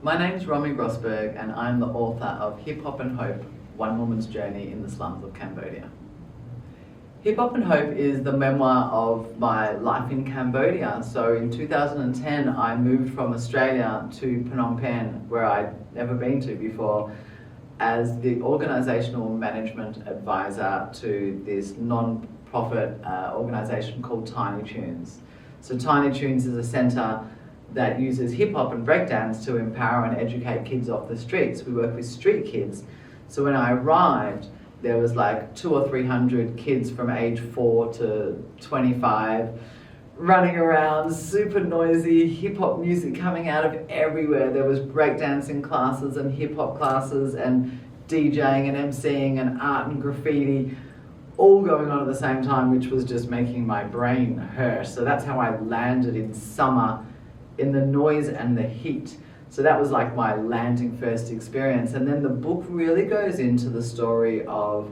My name's Romi Grossberg and I'm the author of Hip Hop and Hope, One Woman's Journey in the Slums of Cambodia. Hip Hop and Hope is the memoir of my life in Cambodia. So in 2010 I moved from Australia to Phnom Penh, where I'd never been to before, as the organisational management advisor to this non-profit organisation called Tiny Toones. So Tiny Toones is a centre that uses hip-hop and breakdance to empower and educate kids off the streets. We work with street kids. So when I arrived, there was like 200 or 300 kids from age 4 to 25 running around, super noisy, hip-hop music coming out of everywhere. There was breakdancing classes and hip-hop classes and DJing and MCing and art and graffiti, all going on at the same time, which was just making my brain hurt. So that's how I landed in summer, in the noise and the heat. So that was like my landing first experience. And then the book really goes into the story of,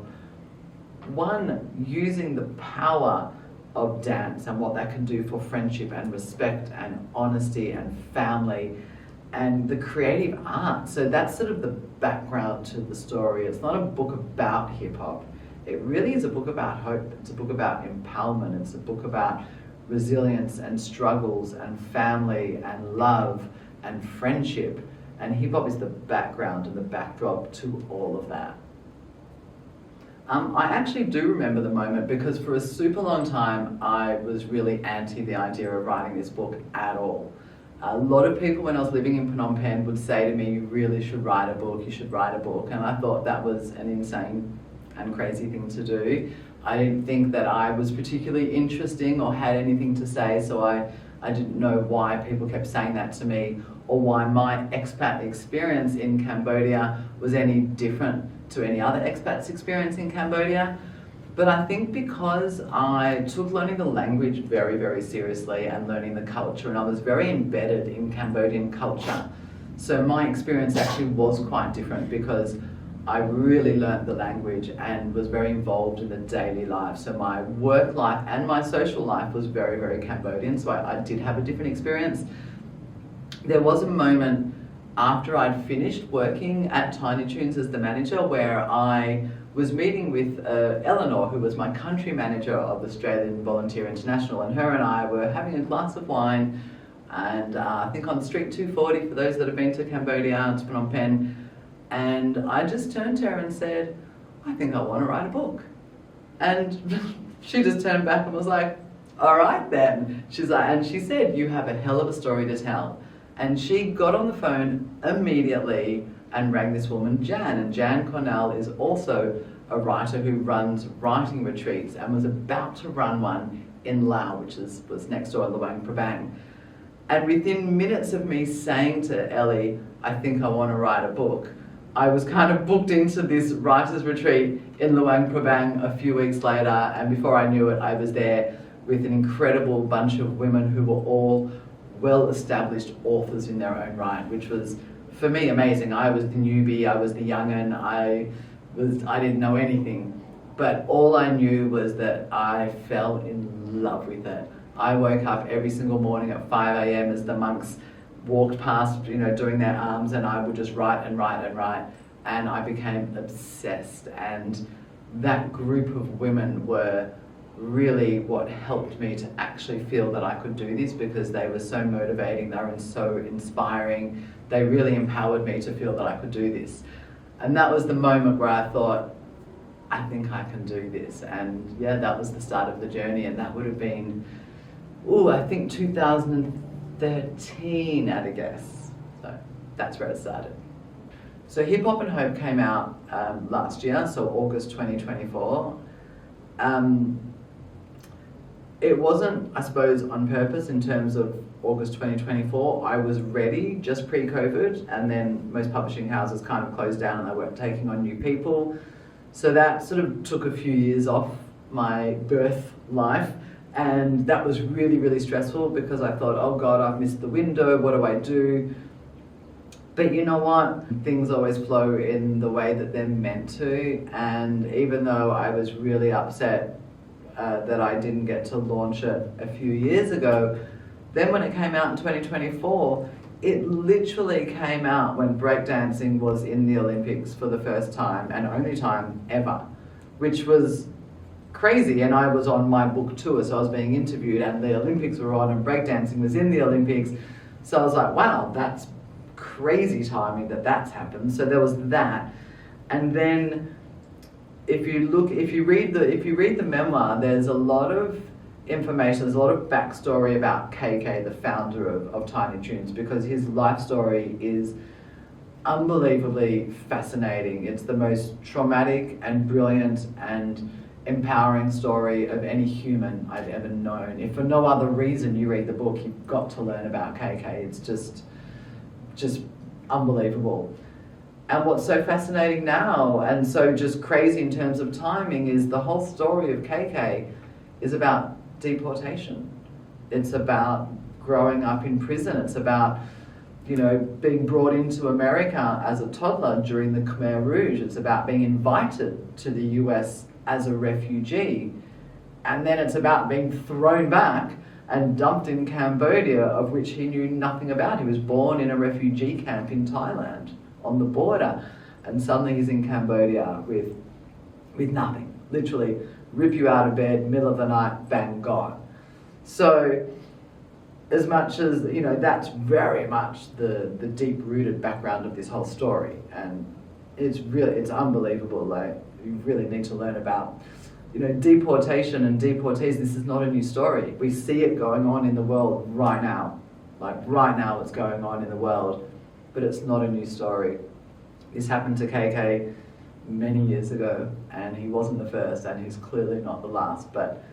one, using the power of dance and what that can do for friendship and respect and honesty and family and the creative art. So that's sort of the background to the story. It's not a book about hip hop. It really is a book about hope. It's a book about empowerment. It's a book about resilience and struggles and family and love and friendship. And hip hop is the background and the backdrop to all of that. I actually do remember the moment because for a super long time I was really anti the idea of writing this book at all. A lot of people when I was living in Phnom Penh would say to me, you really should write a book, you should write a book. And I thought that was an insane and crazy thing to do. I didn't think that I was particularly interesting or had anything to say, so I didn't know why people kept saying that to me or why my expat experience in Cambodia was any different to any other expat's experience in Cambodia. But I think because I took learning the language very, very seriously and learning the culture, and I was very embedded in Cambodian culture. So my experience actually was quite different because I really learnt the language and was very involved in the daily life. So my work life and my social life was very, very Cambodian. So I did have a different experience. There was a moment after I'd finished working at Tiny Toones as the manager where I was meeting with Eleanor, who was my country manager of Australian Volunteer International, and her and I were having a glass of wine and I think on Street 240 for those that have been to Cambodia, to Phnom Penh. And I just turned to her and said, I think I want to write a book. And she just turned back and was like, all right then. She's like, and she said, you have a hell of a story to tell. And she got on the phone immediately and rang this woman, Jan. And Jan Cornell is also a writer who runs writing retreats and was about to run one in Laos, which was next door, Luang Prabang. And within minutes of me saying to Ellie, I think I want to write a book, I was kind of booked into this writer's retreat in Luang Prabang a few weeks later, and before I knew it, I was there with an incredible bunch of women who were all well-established authors in their own right, which was, for me, amazing. I was the newbie, I was the young'un, I didn't know anything, but all I knew was that I fell in love with it. I woke up every single morning at 5 a.m. as the monks walked past, doing their arms, and I would just write and write and write, and I became obsessed. And that group of women were really what helped me to actually feel that I could do this, because they were so motivating, they were so inspiring, they really empowered me to feel that I could do this. And that was the moment where I thought, I think I can do this. And yeah, that was the start of the journey, and that would have been, I think 2013 at a guess. So that's where it started. So Hip Hop and Hope came out last year, so August 2024. It wasn't, I suppose, on purpose in terms of August 2024. I was ready just pre-COVID, and then most publishing houses kind of closed down and they weren't taking on new people. So that sort of took a few years off my birth life. And that was really, really stressful because I thought, oh God, I've missed the window, what do I do? But you know what? Things always flow in the way that they're meant to. And even though I was really upset that I didn't get to launch it a few years ago, then when it came out in 2024, it literally came out when breakdancing was in the Olympics for the first time and only time ever, which was crazy. And I was on my book tour, so I was being interviewed and the Olympics were on and breakdancing was in the Olympics. So I was like, wow, that's crazy timing that's happened. So there was that. And then if you read the memoir, there's a lot of information, there's a lot of backstory about KK, the founder of Tiny Toones, because his life story is unbelievably fascinating. It's the most traumatic and brilliant and empowering story of any human I've ever known. If for no other reason you read the book, you've got to learn about KK. It's just unbelievable. And what's so fascinating now and so just crazy in terms of timing is the whole story of KK is about deportation. It's about growing up in prison. It's about, being brought into America as a toddler during the Khmer Rouge. It's about being invited to the US as a refugee. And then it's about being thrown back and dumped in Cambodia, of which he knew nothing about. He was born in a refugee camp in Thailand on the border, and suddenly he's in Cambodia with nothing. Literally rip you out of bed, middle of the night, bang, gone. So as much as, that's very much the deep-rooted background of this whole story, and it's unbelievable. Like, you really need to learn about deportation and deportees. This is not a new story. We see it going on in the world right now. Like right now it's going on in the world, but it's not a new story. This happened to KK many years ago, and he wasn't the first, and he's clearly not the last, but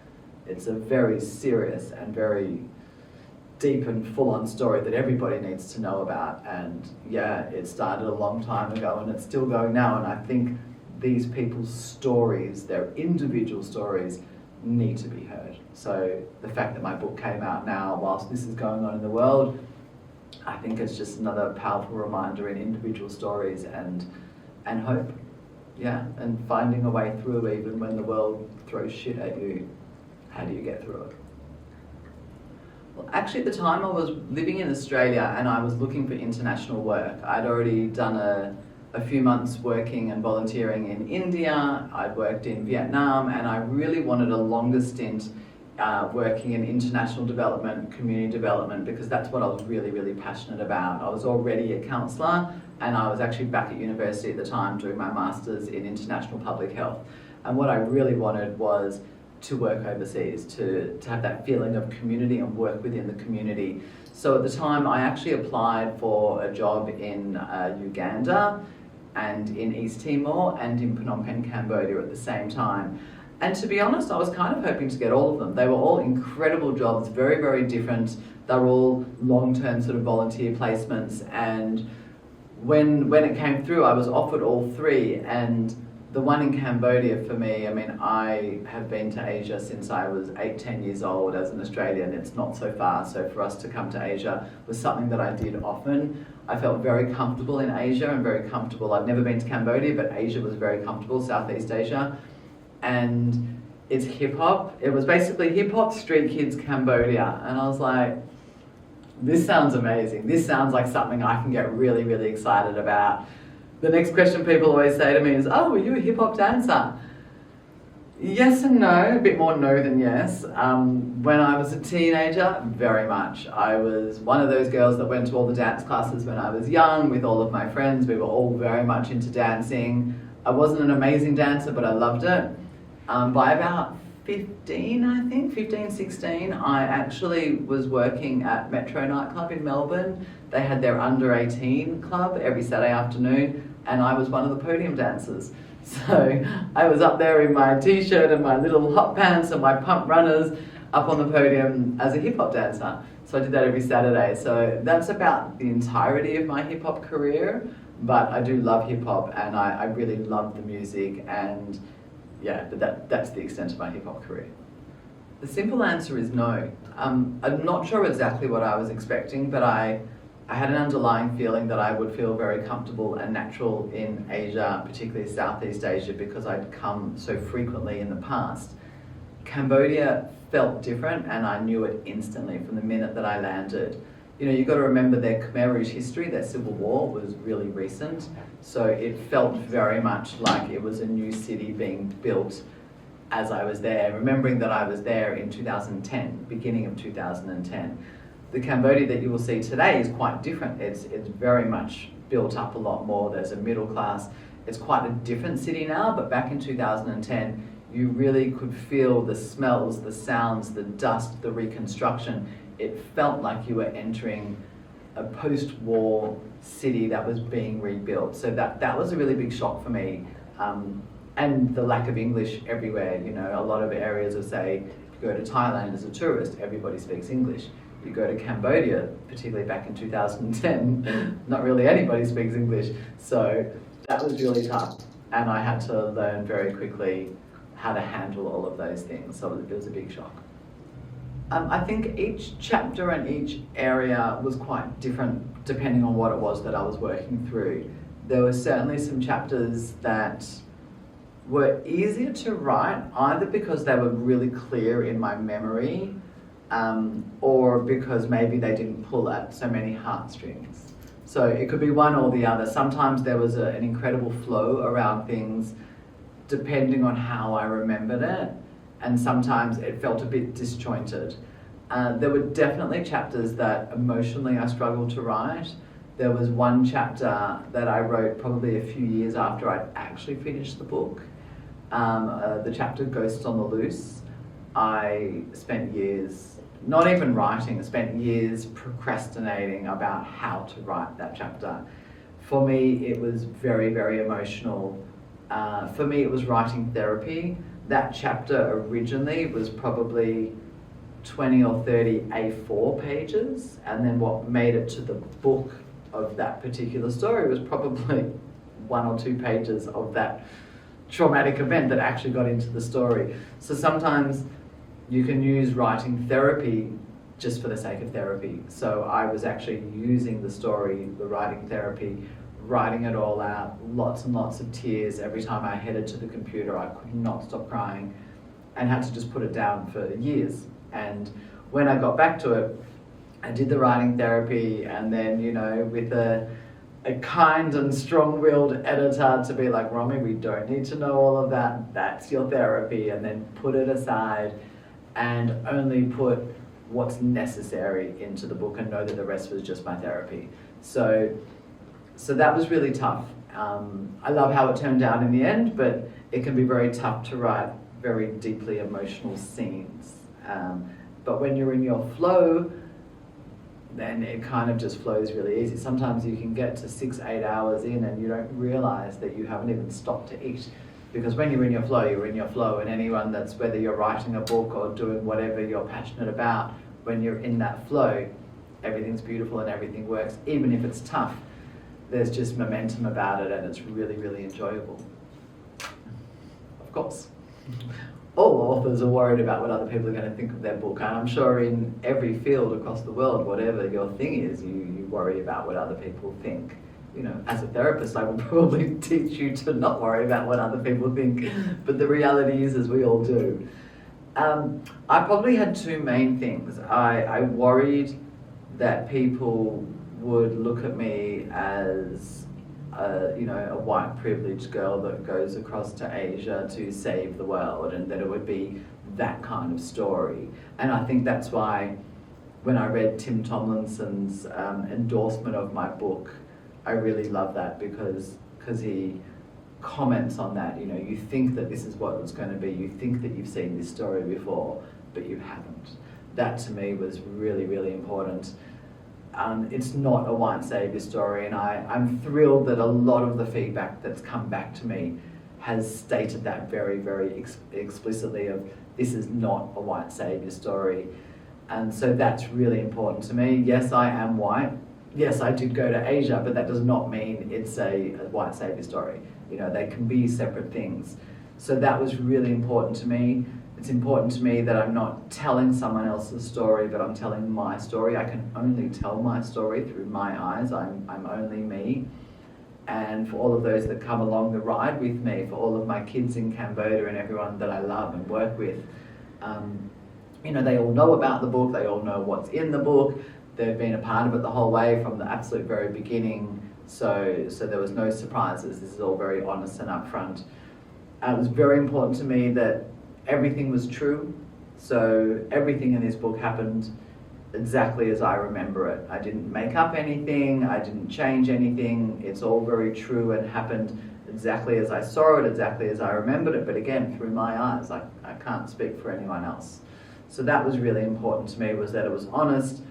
it's a very serious and very deep and full-on story that everybody needs to know about. And yeah, it started a long time ago and it's still going now, and I think these people's stories, their individual stories, need to be heard. So the fact that my book came out now whilst this is going on in the world, I think it's just another powerful reminder in individual stories and hope. Yeah, and finding a way through even when the world throws shit at you. How do you get through it? Well, actually at the time I was living in Australia and I was looking for international work. I'd already done a few months working and volunteering in India. I'd worked in Vietnam, and I really wanted a longer stint working in international development, community development, because that's what I was really, really passionate about. I was already a counsellor, and I was actually back at university at the time doing my master's in international public health. And what I really wanted was to work overseas, to have that feeling of community and work within the community. So at the time I actually applied for a job in Uganda and in East Timor and in Phnom Penh, Cambodia at the same time. And to be honest, I was kind of hoping to get all of them. They were all incredible jobs, very, very different. They were all long-term sort of volunteer placements. And when it came through, I was offered all three. And the one in Cambodia for me, I mean, I have been to Asia since I was 10 years old as an Australian. It's not so far. So for us to come to Asia was something that I did often. I felt very comfortable in Asia and very comfortable. I've never been to Cambodia, but Asia was very comfortable, Southeast Asia. And it's hip hop. It was basically hip hop, street kids, Cambodia. And I was like, this sounds amazing. This sounds like something I can get really, really excited about. The next question people always say to me is, oh, were you a hip hop dancer? Yes and no, a bit more no than yes. When I was a teenager, very much. I was one of those girls that went to all the dance classes when I was young with all of my friends. We were all very much into dancing. I wasn't an amazing dancer, but I loved it. By about 15, 16, I actually was working at Metro nightclub in Melbourne. They had their under 18 club every Saturday afternoon, and I was one of the podium dancers. So I was up there in my t-shirt and my little hot pants and my pump runners up on the podium as a hip hop dancer. So I did that every Saturday. So that's about the entirety of my hip hop career, but I do love hip hop and I really love the music, and yeah, but that's the extent of my hip hop career. The simple answer is no. I'm not sure exactly what I was expecting, but I had an underlying feeling that I would feel very comfortable and natural in Asia, particularly Southeast Asia, because I'd come so frequently in the past. Cambodia felt different, and I knew it instantly from the minute that I landed. You've got to remember their Khmer Rouge history, their civil war was really recent. So it felt very much like it was a new city being built as I was there, remembering that I was there in 2010, beginning of 2010. The Cambodia that you will see today is quite different. It's very much built up a lot more. There's a middle class. It's quite a different city now, but back in 2010, you really could feel the smells, the sounds, the dust, the reconstruction. It felt like you were entering a post-war city that was being rebuilt. So that was a really big shock for me. And the lack of English everywhere. A lot of areas of, say, if you go to Thailand as a tourist, everybody speaks English. You go to Cambodia, particularly back in 2010, not really anybody speaks English. So that was really tough. And I had to learn very quickly how to handle all of those things. So it was a big shock. I think each chapter and each area was quite different depending on what it was that I was working through. There were certainly some chapters that were easier to write, either because they were really clear in my memory, or because maybe they didn't pull at so many heartstrings. So it could be one or the other. Sometimes there was an incredible flow around things depending on how I remembered it, and sometimes it felt a bit disjointed. There were definitely chapters that emotionally I struggled to write. There was one chapter that I wrote probably a few years after I'd actually finished the book. The chapter Ghosts on the Loose. I spent years, not even writing, I spent years procrastinating about how to write that chapter. For me, it was very, very emotional. For me, it was writing therapy. That chapter originally was probably 20 or 30 A4 pages, and then what made it to the book of that particular story was probably 1 or 2 pages of that traumatic event that actually got into the story. So sometimes you can use writing therapy just for the sake of therapy. So I was actually using the story, the writing therapy, writing it all out, lots and lots of tears. Every time I headed to the computer, I could not stop crying and had to just put it down for years. And when I got back to it, I did the writing therapy, and then, with a kind and strong-willed editor to be like, Romi, we don't need to know all of that. That's your therapy. And then put it aside and only put what's necessary into the book and know that the rest was just my therapy. So that was really tough. I love how it turned out in the end, but it can be very tough to write very deeply emotional scenes. But when you're in your flow, then it kind of just flows really easy. Sometimes you can get to 6-8 hours in and you don't realize that you haven't even stopped to eat. Because when you're in your flow, you're in your flow. And anyone that's, whether you're writing a book or doing whatever you're passionate about, when you're in that flow, everything's beautiful and everything works. Even if it's tough, there's just momentum about it, and it's really, really enjoyable. Of course. All authors are worried about what other people are going to think of their book, and I'm sure in every field across the world, whatever your thing is, you worry about what other people think. As a therapist, I would probably teach you to not worry about what other people think, but the reality is we all do. I probably had 2 main things. I worried that people would look at me as a white privileged girl that goes across to Asia to save the world, and that it would be that kind of story. And I think that's why when I read Tim Tomlinson's endorsement of my book, I really love that, because he comments on that. You think that this is what it's going to be, you think that you've seen this story before, but you haven't. That to me was really, really important. It's not a white saviour story, and I'm thrilled that a lot of the feedback that's come back to me has stated that very, very explicitly, of this is not a white saviour story. And so that's really important to me. Yes, I am white. Yes, I did go to Asia, but that does not mean it's a white saviour story. They can be separate things. So that was really important to me. It's important to me that I'm not telling someone else's story, but I'm telling my story. I can only tell my story through my eyes. I'm only me. And for all of those that come along the ride with me, for all of my kids in Cambodia and everyone that I love and work with, they all know about the book, they all know what's in the book, they'd been a part of it the whole way from the absolute very beginning. So there was no surprises. This is all very honest and upfront. It was very important to me that everything was true. So everything in this book happened exactly as I remember it. I didn't make up anything, I didn't change anything. It's all very true and happened exactly as I saw it, exactly as I remembered it, but again, through my eyes. I can't speak for anyone else. So that was really important to me, was that it was honest,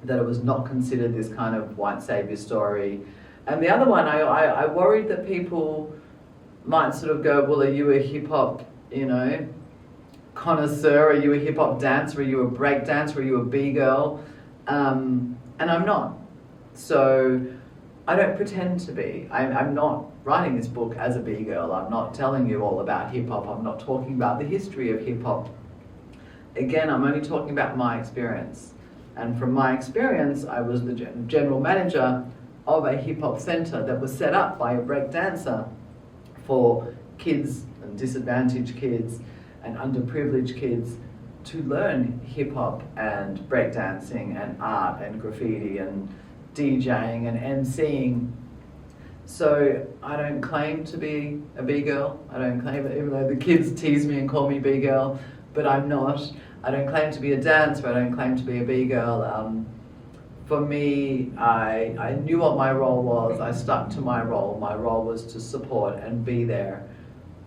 that it was not considered this kind of white saviour story. And the other one, I worried that people might sort of go, well, are you a hip-hop, connoisseur? Are you a hip-hop dancer? Are you a break dancer? Are you a B-girl? And I'm not. So I don't pretend to be. I'm not writing this book as a B-girl. I'm not telling you all about hip-hop. I'm not talking about the history of hip-hop. Again, I'm only talking about my experience. And from my experience, I was the general manager of a hip-hop centre that was set up by a break dancer for kids and disadvantaged kids and underprivileged kids to learn hip-hop and breakdancing and art and graffiti and DJing and MCing. So I don't claim to be a B-girl. I don't claim it, even though the kids tease me and call me B-girl, but I'm not. I don't claim to be a dancer. I don't claim to be a B-girl. For me, I knew what my role was. I stuck to my role. My role was to support and be there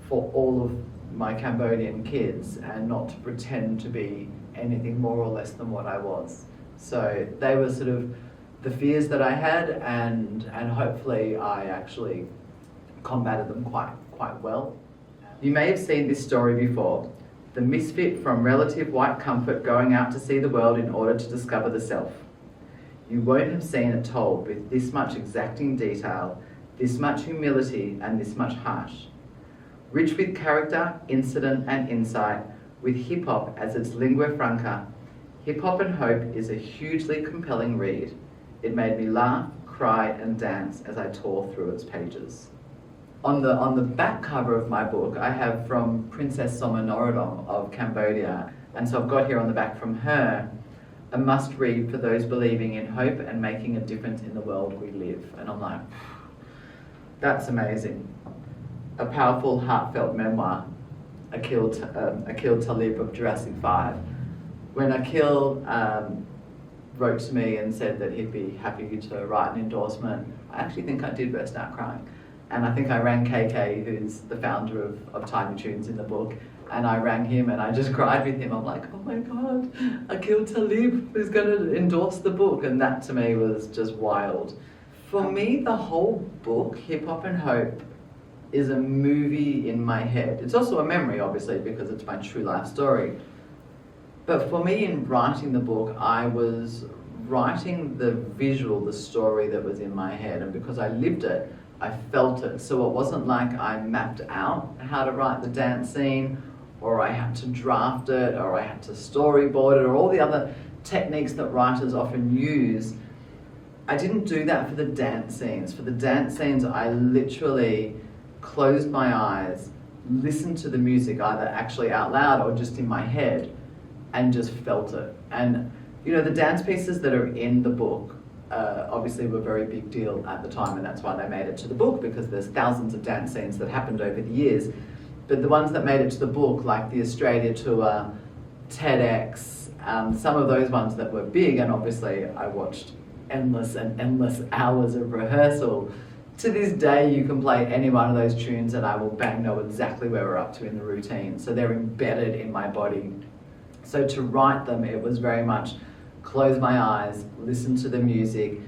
for all of my Cambodian kids and not to pretend to be anything more or less than what I was. So they were sort of the fears that I had, and hopefully I actually combated them quite well. You may have seen this story before. The misfit from relative white comfort going out to see the world in order to discover the self. You won't have seen it told with this much exacting detail, this much humility, and this much heart. Rich with character, incident, and insight, with hip-hop as its lingua franca, Hip-Hop and Hope is a hugely compelling read. It made me laugh, cry, and dance as I tore through its pages. On the back cover of my book, I have from Princess Somanorodom of Cambodia, and so I've got here on the back from her, a must-read for those believing in hope and making a difference in the world we live. And I'm like, that's amazing. A powerful, heartfelt memoir, Akil Talib of Jurassic 5. When Akil wrote to me and said that he'd be happy to write an endorsement, I actually think I did burst out crying. And I think I rang KK, who's the founder of Tiny Toones in the book, and I rang him and I just cried with him. I'm like, oh my God, Akil Talib is going to endorse the book. And that to me was just wild. For me, the whole book, Hip-Hop and Hope, is a movie in my head. It's also a memory, obviously, because it's my true life story. But for me, in writing the book, I was writing the visual, the story that was in my head. And because I lived it, I felt it. So it wasn't like I mapped out how to write the dance scene, or I had to draft it, or I had to storyboard it, or all the other techniques that writers often use. I didn't do that for the dance scenes. For the dance scenes, I literally closed my eyes, listened to the music either actually out loud or just in my head, and just felt it. And the dance pieces that are in the book obviously were a very big deal at the time, and that's why they made it to the book, because there's thousands of dance scenes that happened over the years. But the ones that made it to the book, like the Australia tour, TEDx, some of those ones that were big, and obviously I watched endless and endless hours of rehearsal. To this day, you can play any one of those tunes and I will bang know exactly where we're up to in the routine. So they're embedded in my body. So to write them, it was very much close my eyes, listen to the music,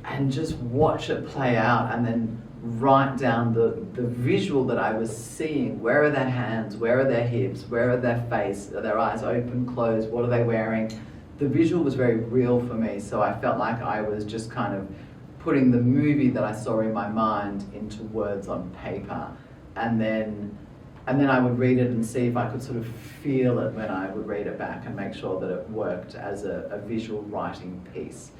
and just watch it play out, and then write down the visual that I was seeing. Where are their hands? Where are their hips? Where are their face? Are their eyes open, closed? What are they wearing? The visual was very real for me, so I felt like I was just kind of putting the movie that I saw in my mind into words on paper, and then I would read it and see if I could sort of feel it when I would read it back and make sure that it worked as a visual writing piece.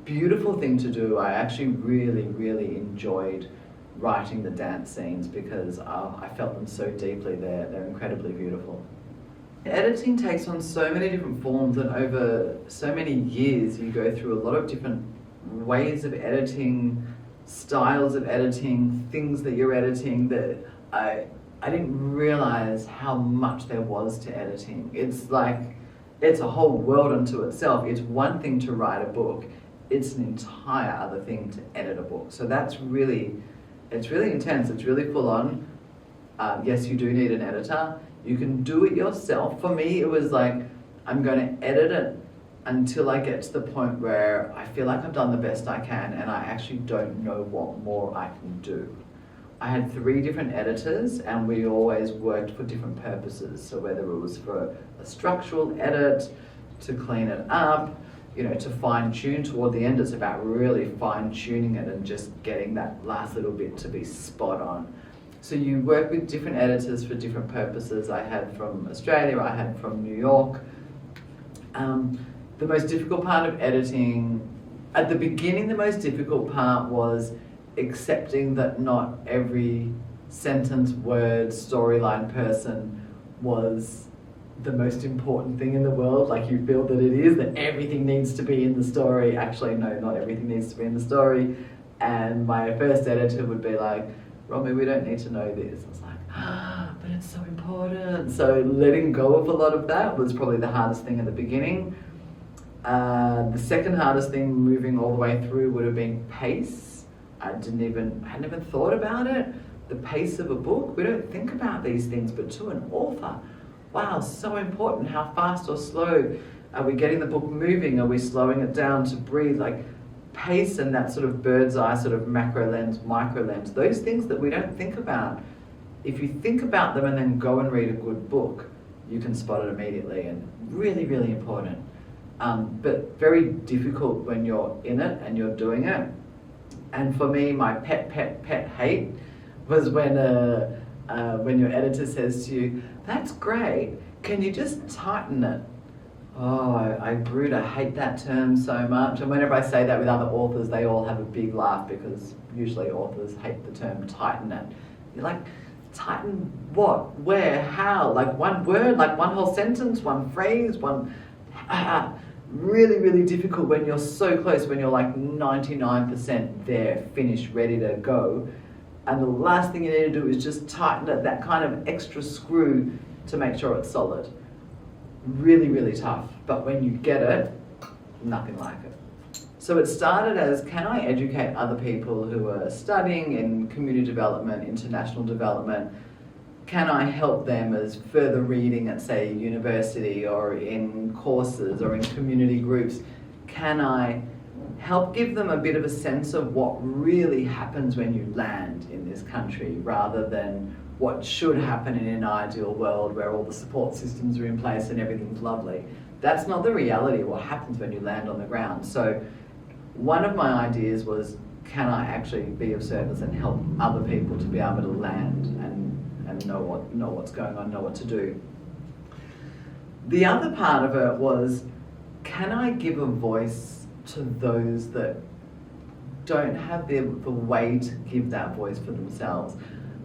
Beautiful thing to do. I actually really, really enjoyed writing the dance scenes because I felt them so deeply. They're incredibly beautiful. Editing takes on so many different forms, and over so many years you go through a lot of different ways of editing, styles of editing, things that you're editing that I didn't realize how much there was to editing. It's like, it's a whole world unto itself. It's one thing to write a book, it's an entire other thing to edit a book. So it's really intense, it's really full on. Yes, you do need an editor. You can do it yourself. For me, it was like, I'm going to edit it until I get to the point where I feel like I've done the best I can and I actually don't know what more I can do. I had 3 different editors and we always worked for different purposes. So whether it was for a structural edit, to clean it up, to fine tune toward the end, it's about really fine tuning it and just getting that last little bit to be spot on. So you work with different editors for different purposes. I had from Australia, I had from New York. The most difficult part of editing, at the beginning, the most difficult part was accepting that not every sentence, word, storyline person was the most important thing in the world. Like you feel that it is, that everything needs to be in the story. Actually, no, not everything needs to be in the story. And my first editor would be like, Romi, we don't need to know this. I was like, but it's so important. So letting go of a lot of that was probably the hardest thing at the beginning. The second hardest thing moving all the way through would have been pace. I hadn't even thought about it. The pace of a book, we don't think about these things, but to an author, wow, so important. How fast or slow are we getting the book moving? Are we slowing it down to breathe? Like pace and that sort of bird's eye sort of macro lens, micro lens, those things that we don't think about. If you think about them and then go and read a good book, you can spot it immediately, and really, really important. But very difficult when you're in it and you're doing it. And for me, my pet hate was when your editor says to you, that's great, can you just tighten it? Oh, I hate that term so much. And whenever I say that with other authors, they all have a big laugh because usually authors hate the term tighten it. You're like, tighten what? Where? How? Like one word? Like one whole sentence? One phrase? Really, really difficult when you're so close, when you're like 99% there, finished, ready to go. And the last thing you need to do is just tighten it, that kind of extra screw to make sure it's solid. Really, really tough. But when you get it, nothing like it. So it started as, can I educate other people who are studying in community development, international development? Can I help them as further reading at, say, university or in courses or in community groups? Can I help give them a bit of a sense of what really happens when you land in this country, rather than what should happen in an ideal world where all the support systems are in place and everything's lovely? That's not the reality of what happens when you land on the ground. So one of my ideas was, can I actually be of service and help other people to be able to land and know what's going on, know what to do? The other part of it was, can I give a voice to those that don't have the way to give that voice for themselves?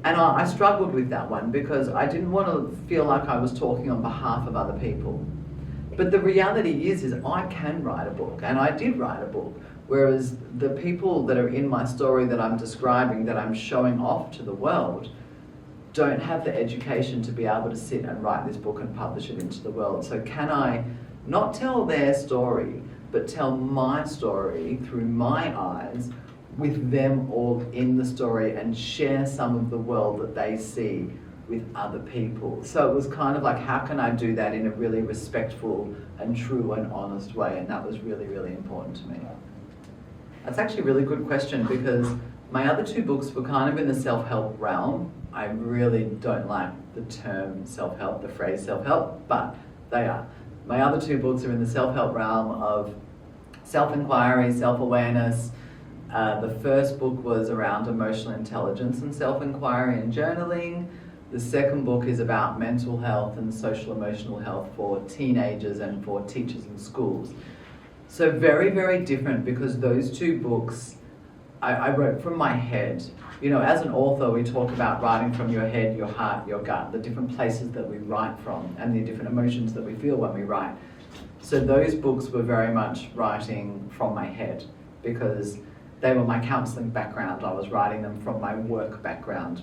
And I struggled with that one because I didn't want to feel like I was talking on behalf of other people. But the reality is I can write a book, and I did write a book, whereas the people that are in my story that I'm describing, that I'm showing off to the world, don't have the education to be able to sit and write this book and publish it into the world. So can I not tell their story, but tell my story through my eyes, with them all in the story, and share some of the world that they see with other people? So it was kind of like, how can I do that in a really respectful and true and honest way? And that was really, really important to me. That's actually a really good question, because my other 2 books were kind of in the self-help realm. I really don't like the term self-help, the phrase self-help, but they are. My other 2 books are in the self-help realm of self-inquiry, self-awareness. The first book was around emotional intelligence and self-inquiry and journaling. The second book is about mental health and social emotional health for teenagers and for teachers in schools. So very, very different, because those 2 books I wrote from my head. You know, as an author, we talk about writing from your head, your heart, your gut, the different places that we write from and the different emotions that we feel when we write. So those books were very much writing from my head because they were my counselling background. I was writing them from my work background.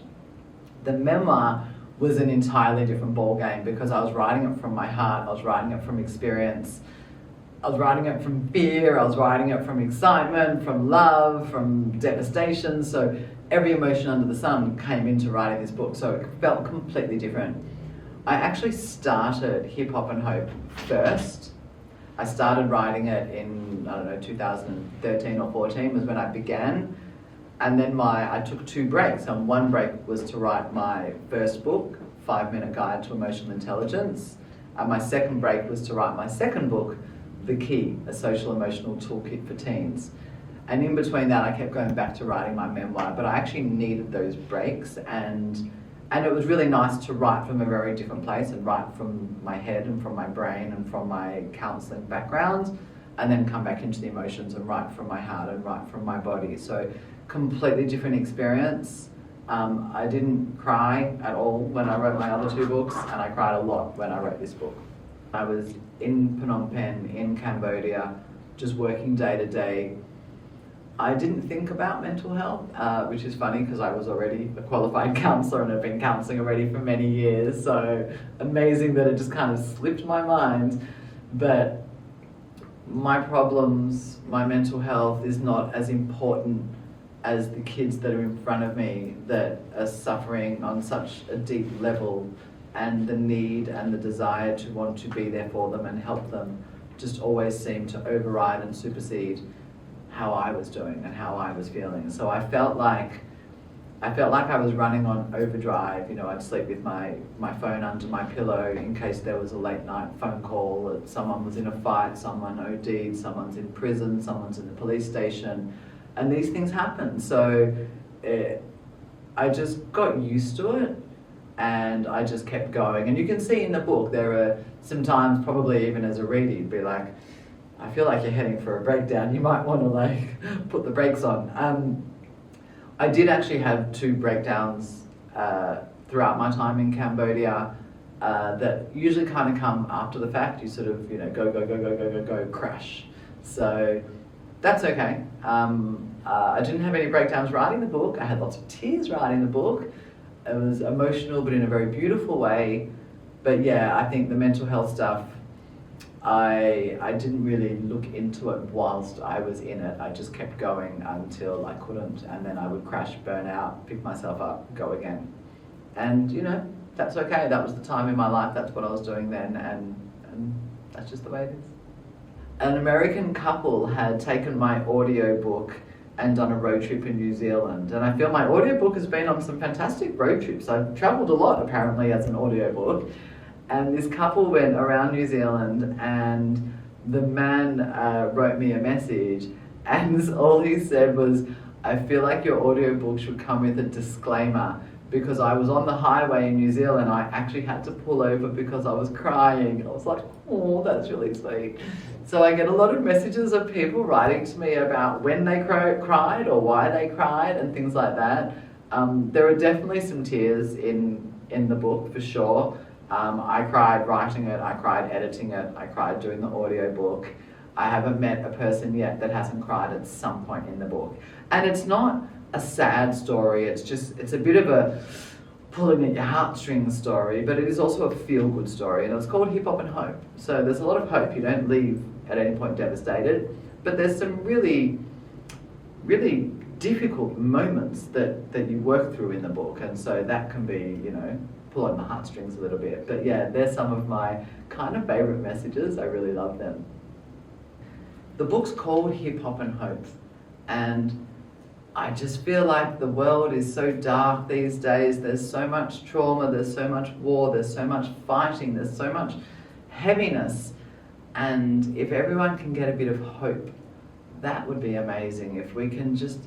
The memoir was an entirely different ballgame because I was writing it from my heart, I was writing it from experience, I was writing it from fear, I was writing it from excitement, from love, from devastation. So every emotion under the sun came into writing this book, so it felt completely different. I actually started Hip Hop and Hope first. I started writing it in, 2013 or 14 was when I began. And then I took 2 breaks. And one break was to write my first book, 5-Minute Guide to Emotional Intelligence. And my second break was to write my second book, The Key, a social emotional toolkit for teens. And in between that, I kept going back to writing my memoir, but I actually needed those breaks, and it was really nice to write from a very different place and write from my head and from my brain and from my counselling background, and then come back into the emotions and write from my heart and write from my body. So completely different experience. I didn't cry at all when I wrote my other 2 books, and I cried a lot when I wrote this book. I was in Phnom Penh, in Cambodia, just working day to day. I didn't think about mental health, which is funny because I was already a qualified counsellor and had been counselling already for many years, so amazing that it just kind of slipped my mind. But my problems, my mental health is not as important as the kids that are in front of me that are suffering on such a deep level, and the need and the desire to want to be there for them and help them just always seemed to override and supersede how I was doing and how I was feeling. So I felt like I was running on overdrive. You know, I'd sleep with my phone under my pillow in case there was a late night phone call that someone was in a fight, someone OD'd, someone's in prison, someone's in the police station, and these things happen. So I just got used to it, and I just kept going. And you can see in the book, there are some times, probably even as a reader, you'd be like, I feel like you're heading for a breakdown. You might want to put the brakes on. I did actually have 2 breakdowns throughout my time in Cambodia that usually kind of come after the fact. You sort of, go, crash. So that's okay. I didn't have any breakdowns writing the book. I had lots of tears writing the book. It was emotional, but in a very beautiful way. But yeah, I think the mental health stuff, I didn't really look into it whilst I was in it. I just kept going until I couldn't, and then I would crash, burn out, pick myself up, go again. And that's okay. That was the time in my life. That's what I was doing then, and that's just the way it is. An American couple had taken my audiobook and done a road trip in New Zealand, and I feel my audiobook has been on some fantastic road trips. I've travelled a lot apparently as an audiobook. And this couple went around New Zealand, and the man wrote me a message, and all he said was, I feel like your audiobook should come with a disclaimer, because I was on the highway in New Zealand. I actually had to pull over because I was crying. I was like, oh, that's really sweet. So I get a lot of messages of people writing to me about when they cried or why they cried and things like that. There are definitely some tears in the book, for sure. I cried writing it, I cried editing it, I cried doing the audiobook. I haven't met a person yet that hasn't cried at some point in the book. And it's not a sad story, it's a bit of a pulling at your heartstrings story, but it is also a feel-good story, and it's called Hip Hop and Hope. So there's a lot of hope. You don't leave at any point devastated, but there's some really, really difficult moments that you work through in the book, and so that can be, pull on my heartstrings a little bit. But yeah, they're some of my kind of favourite messages. I really love them. The book's called Hip Hop and Hope, and I just feel like the world is so dark these days. There's so much trauma, there's so much war, there's so much fighting, there's so much heaviness, and if everyone can get a bit of hope, that would be amazing. If we can just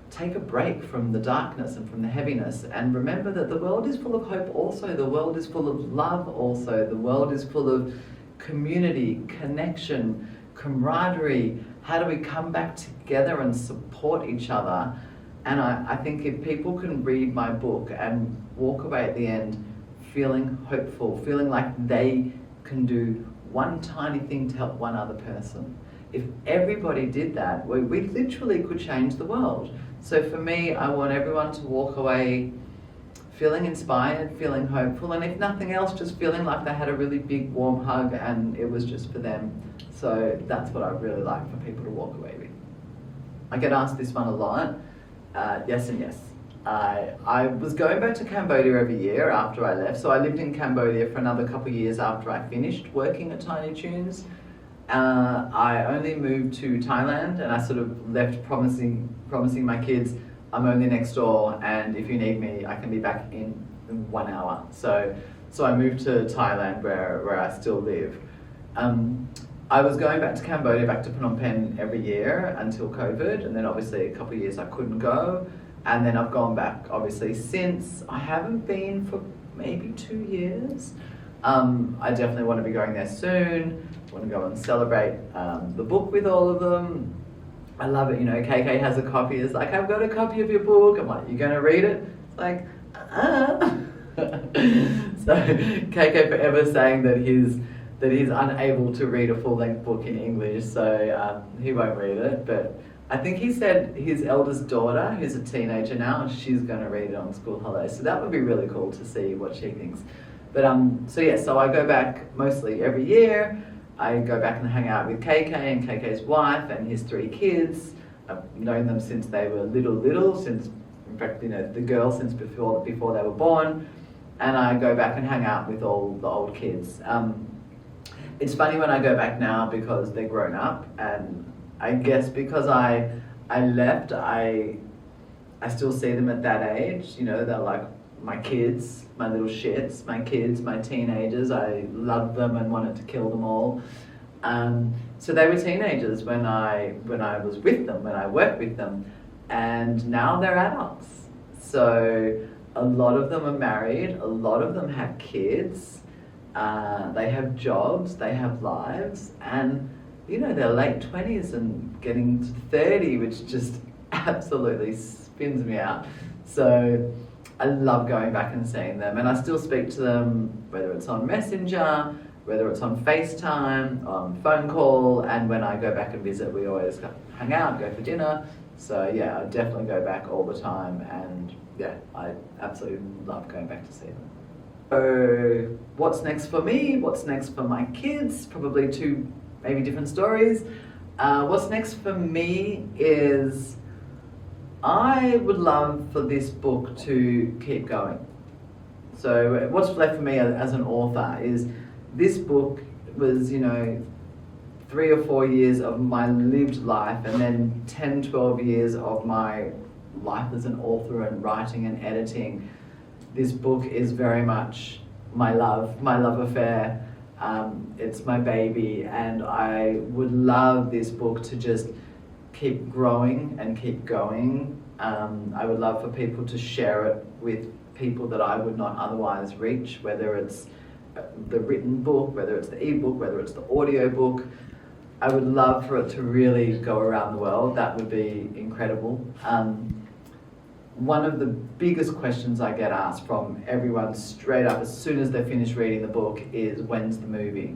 take a break from the darkness and from the heaviness, and remember that the world is full of hope also. The world is full of love also. The world is full of community, connection, camaraderie? How do we come back together and support each other? And I think if people can read my book and walk away at the end feeling hopeful, feeling like they can do one tiny thing to help one other person, if everybody did that, we literally could change the world. So for me, I want everyone to walk away feeling inspired, feeling hopeful, and if nothing else, just feeling like they had a really big warm hug and it was just for them. So that's what I really like for people to walk away with. I get asked this one a lot. Yes and yes. I was going back to Cambodia every year after I left, so I lived in Cambodia for another couple of years after I finished working at Tiny Toones. I only moved to Thailand, and I sort of left promising my kids, I'm only next door, and if you need me, I can be back in 1 hour. So I moved to Thailand, where I still live. I was going back to Cambodia, back to Phnom Penh every year until COVID, and then obviously a couple of years I couldn't go, and then I've gone back obviously since. I haven't been for maybe 2 years. I definitely want to be going there soon. I want to go and celebrate the book with all of them. I love it, you know, KK has a copy. It's like, I've got a copy of your book. I'm like, you going to read it? It's like, So KK forever saying that he's unable to read a full-length book in English, so he won't read it. But I think he said his eldest daughter, who's a teenager now, she's going to read it on school holidays. So that would be really cool to see what she thinks. But so I go back mostly every year. I go back and hang out with KK and KK's wife and his 3 kids. I've known them since they were little, since, in fact, you know, the girls since before they were born. And I go back and hang out with all the old kids. It's funny when I go back now because they're grown up, and I guess because I left, I still see them at that age. You know, they're like my kids, my little shits, my kids, my teenagers. I loved them and wanted to kill them all. So they were teenagers when I was with them, when I worked with them, and now they're adults. So a lot of them are married, a lot of them have kids, they have jobs, they have lives, and you know, they're late 20s and getting to 30, which just absolutely spins me out. So I love going back and seeing them, and I still speak to them, whether it's on Messenger, whether it's on FaceTime, on phone call, and when I go back and visit, we always hang out, go for dinner. So yeah, I definitely go back all the time, and yeah, I absolutely love going back to see them. So what's next for me? What's next for my kids? Probably 2 maybe different stories. What's next for me is I would love for this book to keep going. So what's left for me as an author is this book was, you know, 3 or 4 years of my lived life, and then 10, 12 years of my life as an author and writing and editing. This book is very much my love affair. It's my baby, and I would love this book to just keep growing and keep going. I would love for people to share it with people that I would not otherwise reach, whether it's the written book, whether it's the ebook, whether it's the audio book. I would love for it to really go around the world. That would be incredible. One of the biggest questions I get asked from everyone straight up as soon as they finish reading the book is, when's the movie?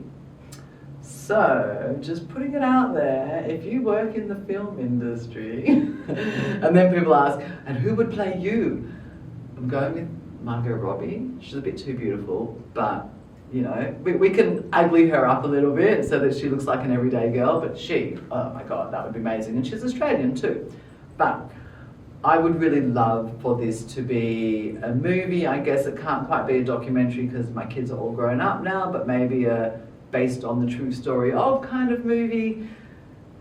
So, just putting it out there, if you work in the film industry, and then people ask, and who would play you? I'm going with Margot Robbie. She's a bit too beautiful, but you know, we can ugly her up a little bit so that she looks like an everyday girl, but she, oh my God, that would be amazing. And she's Australian too. But I would really love for this to be a movie. I guess it can't quite be a documentary because my kids are all grown up now, but maybe a based on the true story of kind of movie.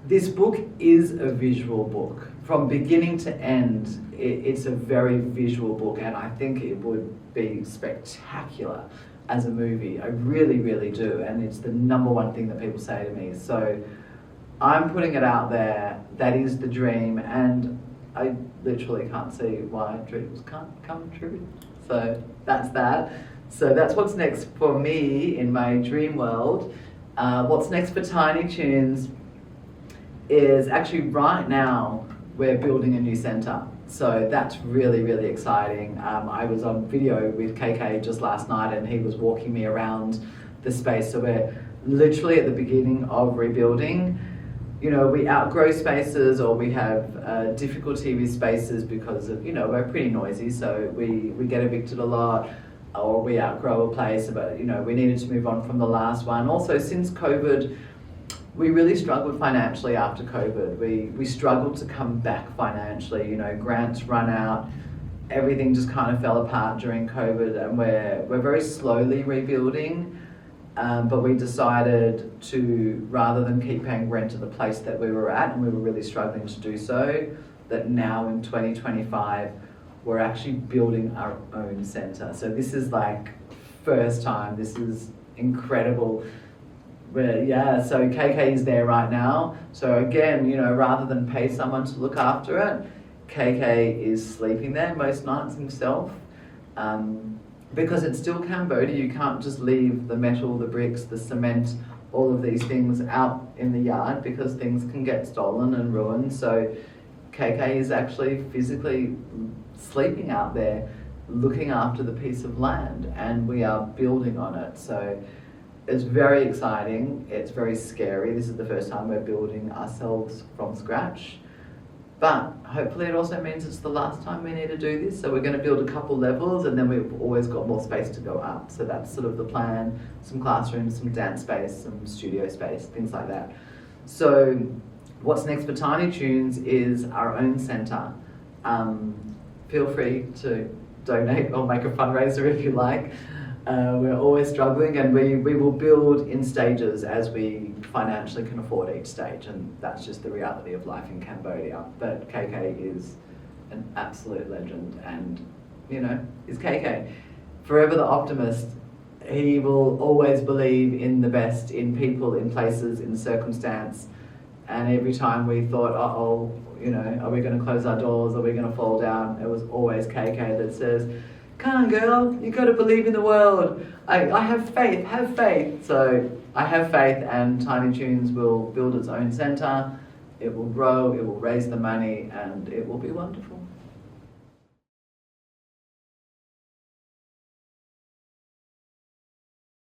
This book is a visual book. From beginning to end, it's a very visual book, and I think it would be spectacular as a movie. I really, really do, and it's the #1 thing that people say to me. So I'm putting it out there. That is the dream, and I literally can't see why dreams can't come true. So that's that. So that's what's next for me in my dream world. What's next for Tiny Toones? is actually right now we're building a new centre. So that's really, really exciting. I was on video with KK just last night and he was walking me around the space. So we're literally at the beginning of rebuilding. You know, we outgrow spaces or we have difficulty with spaces because of, you know, we're pretty noisy, so we get evicted a lot, or we outgrow a place, but, you know, we needed to move on from the last one. Also, since COVID, we really struggled financially after COVID. We struggled to come back financially. You know, grants run out, everything just kind of fell apart during COVID, and we're very slowly rebuilding. But we decided to, rather than keep paying rent at the place that we were at, and we were really struggling to do so, that now in 2025, we're actually building our own centre. So this is like first time, this is incredible. So KK is there right now. So again, you know, rather than pay someone to look after it, KK is sleeping there most nights himself. Because it's still Cambodia, you can't just leave the metal, the bricks, the cement, all of these things out in the yard because things can get stolen and ruined. So KK is actually physically sleeping out there, looking after the piece of land, and we are building on it. So it's very exciting, it's very scary. This is the first time we're building ourselves from scratch. But hopefully it also means it's the last time we need to do this. So we're going to build a couple levels and then we've always got more space to go up. So that's sort of the plan. Some classrooms, some dance space, some studio space, things like that. So what's next for Tiny Toones is our own centre. Feel free to donate or make a fundraiser if you like. We're always struggling, and we will build in stages as we financially can afford each stage, and that's just the reality of life in Cambodia. But KK is an absolute legend, and, you know, is KK. Forever the optimist. He will always believe in the best, in people, in places, in circumstance, and every time we thought, uh-oh, you know, are we going to close our doors, are we going to fall down, it was always KK that says, "Come on, girl, you got to believe in the world. I have faith, have faith." So I have faith, and Tiny Toones will build its own centre. It will grow, it will raise the money, and it will be wonderful.